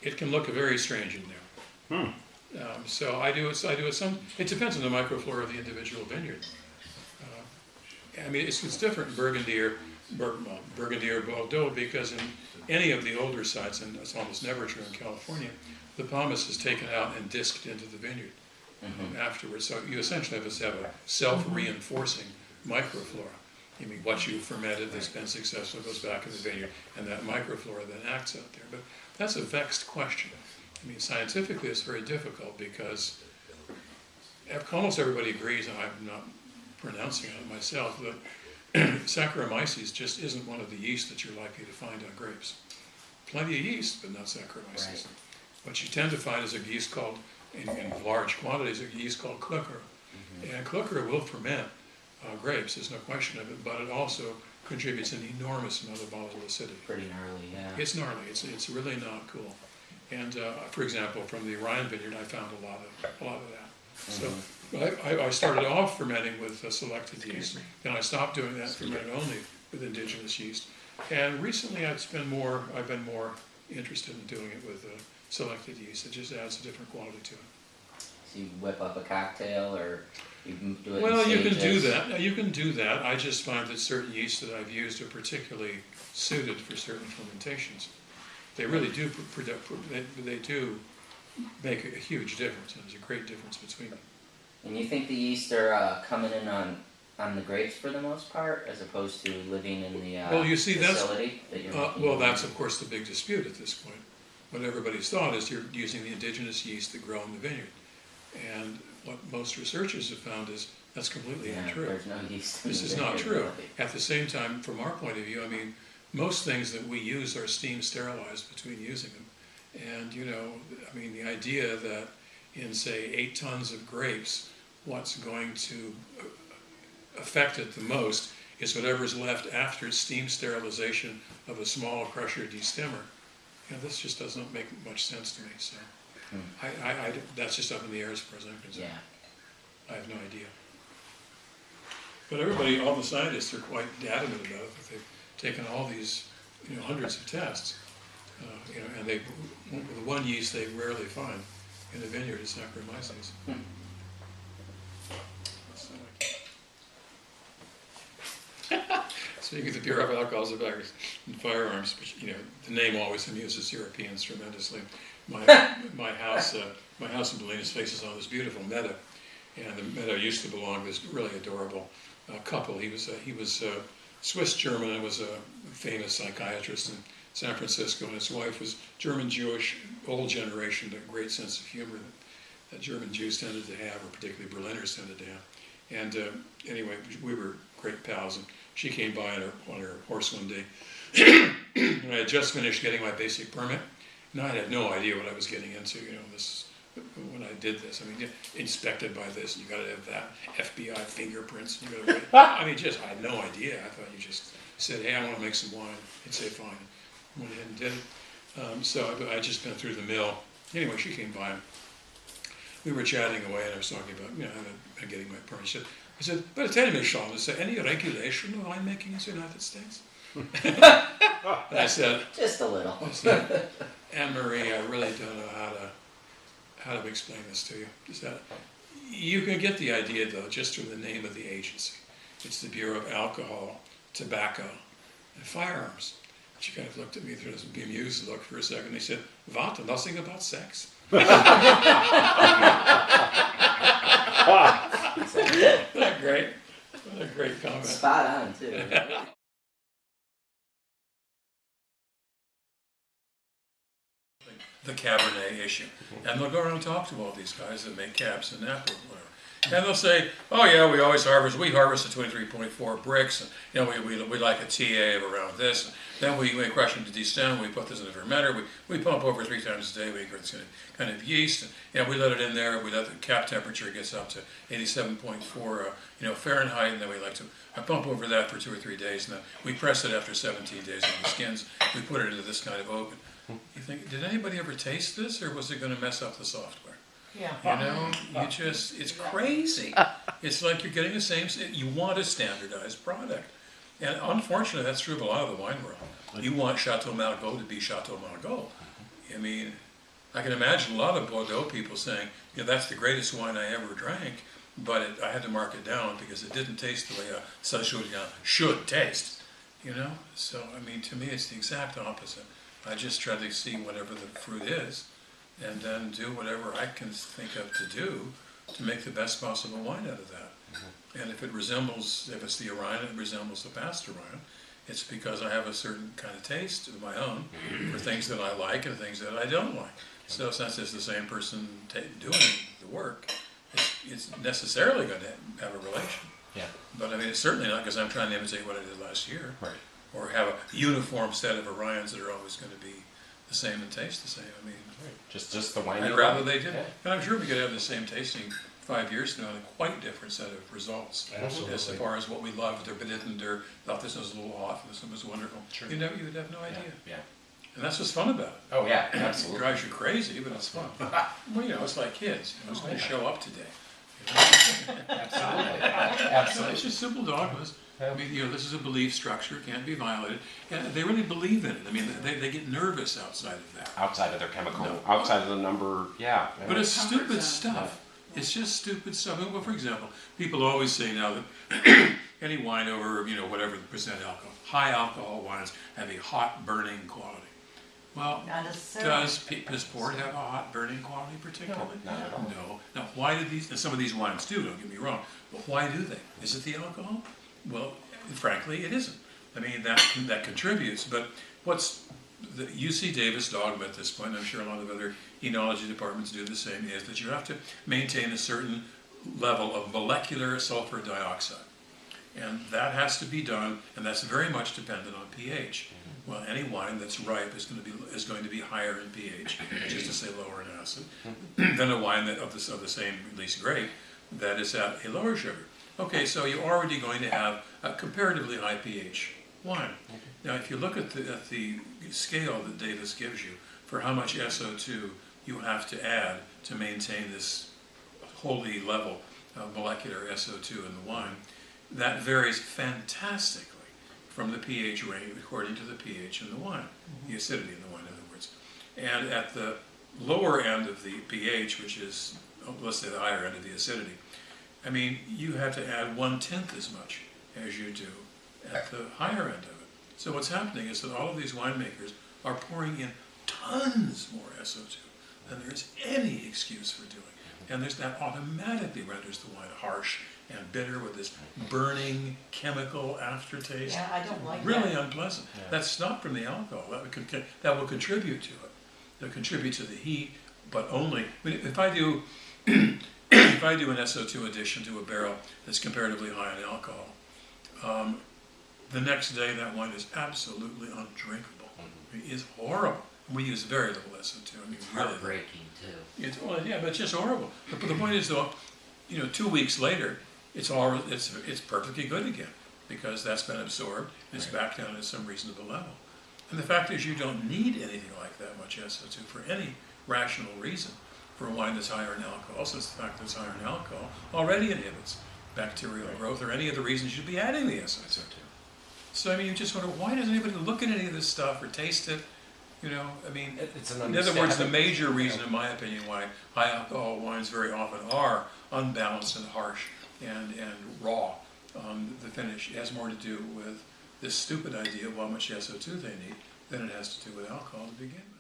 it can look very strange in there. So I do it some. It depends on the microflora of the individual vineyard. I mean, it's different in Burgundy or Bordeaux, because in any of the older sites, and it's almost never true in California, the pomace is taken out and disked into the vineyard afterwards. So you essentially have a self-reinforcing microflora. I mean, what you fermented that's been successful goes back in the vineyard, and that microflora then acts out there. But that's a vexed question. I mean, scientifically, it's very difficult because almost everybody agrees, and I'm not pronouncing it myself, that Saccharomyces just isn't one of the yeasts that you're likely to find on grapes. Plenty of yeast, but not Saccharomyces. Right. What you tend to find is a yeast called, in large quantities, a yeast called Thackrey. And Thackrey will ferment grapes, there's no question of it, but it also contributes an enormous amount of volatile acidity. Pretty gnarly, yeah. It's gnarly. It's really not cool. And for example, from the Orion vineyard, I found a lot of that. So I started off fermenting with selected yeast, and I stopped doing that, fermenting only with indigenous yeast. And recently, I've been more interested in doing it with selected yeast. It just adds a different quality to it. So you whip up a cocktail, or you can do it. Well, you can do that. You can do that. I just find that certain yeasts that I've used are particularly suited for certain fermentations. They really do they do make a huge difference, and there's a great difference between them. And you think the yeast are coming in on the grapes for the most part, as opposed to living in the well, you see, facility that you're making? Well, that's of course the big dispute at this point. What everybody's thought is you're using the indigenous yeast that grow in the vineyard, and what most researchers have found is that's completely untrue. There's no yeast. This is not true. At the same time, from our point of view, I mean, most things that we use are steam sterilized between using them. And, you know, I mean, the idea that in, say, 8 tons of grapes, what's going to affect it the most is whatever's left after steam sterilization of a small crusher destemmer. You know, this just doesn't make much sense to me. So that's just up in the air as far as I'm concerned. Yeah. I have no idea. But everybody, all the scientists are quite adamant about it. They've taken all these, you know, hundreds of tests, you know, and the one yeast they rarely find in the vineyard is Saccharomyces. Speaking of the pure alcohols of Firearms, which, you know, the name always amuses Europeans tremendously. My house in Bolinas faces on this beautiful meadow, and the meadow used to belong to this really adorable couple. He was Swiss German and was a famous psychiatrist in San Francisco, and his wife was German Jewish, old generation, a great sense of humor that German Jews tended to have, or particularly Berliners tended to have. And anyway, we were great pals, and she came by on her horse one day, and I had just finished getting my basic permit, and I had no idea what I was getting into. You know, this when I did this. I mean, inspected by this, and you got to have that FBI fingerprints. And you got to. I mean, I had no idea. I thought you just said, "Hey, I want to make some wine," and say, "Fine." Went ahead and did it. So I just been through the mill. Anyway, she came by. We were chatting away, and I was talking about, you know, I'm getting my permit. I said, "But tell me, Sean, is there any regulation of winemaking in the United States?" And I said, "Just a little." I said, "Anne-Marie, I really don't know how to explain this to you. Is that you can get the idea, though, just from the name of the agency. It's the Bureau of Alcohol, Tobacco, and Firearms." She kind of looked at me through this bemused look for a second. They said, "What? Nothing about sex?" What a great comment. Spot on, too. The Cabernet issue. And they'll go around and talk to all these guys that make cabs and Napa or whatever. And they'll say, "Oh yeah, we harvest the 23.4 bricks, and you know, we like a TA of around this. Then we crush them to destem, we put this in a fermenter, we pump over 3 times a day, we get this kind of yeast, and you know, we let it in there, we let the cap temperature gets up to 87.4 you know, Fahrenheit, and then we like to pump over that for 2 or 3 days, and then we press it after 17 days on the skins, we put it into this kind of oven." You think, did anybody ever taste this, or was it going to mess up the software? Yeah. You know, it's crazy. It's like you're getting the same, you want a standardized product. And unfortunately, that's true of a lot of the wine world. You want Chateau Margaux to be Chateau Margaux. I mean, I can imagine a lot of Bordeaux people saying, that's the greatest wine I ever drank, but I had to mark it down because it didn't taste the way a Saint-Julien should taste, So, I mean, to me, it's the exact opposite. I just try to see whatever the fruit is and then do whatever I can think of to do to make the best possible wine out of that. And if it's the Orion, it resembles the past Orion. It's because I have a certain kind of taste of my own for things that I like and things that I don't like. So since it's the same person doing the work, it's necessarily going to have a relation. Yeah. But I mean, it's certainly not because I'm trying to imitate what I did last year. Right. Or have a uniform set of Orions that are always going to be the same and taste the same. I mean, just the wine. I'd rather they did. Yeah. And I'm sure we could have the same tasting 5 years from now, and a quite different set of results. Absolutely. As far as what we loved or didn't, or thought this was a little off, this one was wonderful. Sure. You would have no idea. Yeah. And that's what's fun about it. Oh yeah, It absolutely. drives you crazy, but it's fun. Well, it's like kids. Who's going to show up today? Absolutely. So Absolutely. it's just simple dogmas. I mean, this is a belief structure, can't be violated. And they really believe in it. I mean, they get nervous outside of that. Outside of their chemical, No. outside of the number, yeah. But it's Comfort stupid zone. stuff. It's just stupid stuff. Well, for example, people always say now that any wine over, whatever the percent alcohol, high alcohol wines have a hot burning quality. Well, Not necessarily. does port have a hot burning quality particularly? No, not at all. No. Now, why do these, and some of these wines do, don't get me wrong, but why do they? Is it the alcohol? Well, frankly, it isn't. I mean, that contributes, but what's the UC Davis dogma at this point, I'm sure a lot of other enology departments do the same, is that you have to maintain a certain level of molecular sulfur dioxide. And that has to be done, and that's very much dependent on pH. Well, any wine that's ripe is going to be higher in pH, which is to say lower in acid, than a wine of the same, at least grape, that is at a lower sugar. Okay, so you're already going to have a comparatively high pH wine. Now, if you look at the scale that Davis gives you for how much SO2 you have to add to maintain this holy level of molecular SO2 in the wine, that varies fantastically from the pH range according to the pH in the wine, the acidity in the wine, in other words. And at the lower end of the pH, which is, let's say the higher end of the acidity, I mean, you have to add 1/10 as much as you do at the higher end of it. So what's happening is that all of these winemakers are pouring in tons more SO2 than there is any excuse for doing. And that automatically renders the wine harsh and bitter with this burning chemical aftertaste. Yeah, I don't like Really that. unpleasant. Yeah. That's not from the alcohol. That will contribute to it. They'll contribute to the heat, but only, I mean, if I do if I do an SO2 addition to a barrel that's comparatively high in alcohol, the next day that wine is absolutely undrinkable. It is horrible. We use very little SO2. I mean, really. Heartbreaking too. But it's just horrible. But the point is, though, 2 weeks later, it's perfectly good again because that's been absorbed and it's back down at some reasonable level. And the fact is, you don't need anything like that much SO2 for any rational reason for a wine that's higher in alcohol, since the fact that it's higher in alcohol already inhibits bacterial growth or any of the reasons you'd be adding the SO2. So I mean, you just wonder, why doesn't anybody look at any of this stuff or taste it? I mean, It's an in other words, the understanding. major reason, in my opinion, why high alcohol wines very often are unbalanced and harsh and raw on the finish has more to do with this stupid idea of how much SO2 they need than it has to do with alcohol to begin with.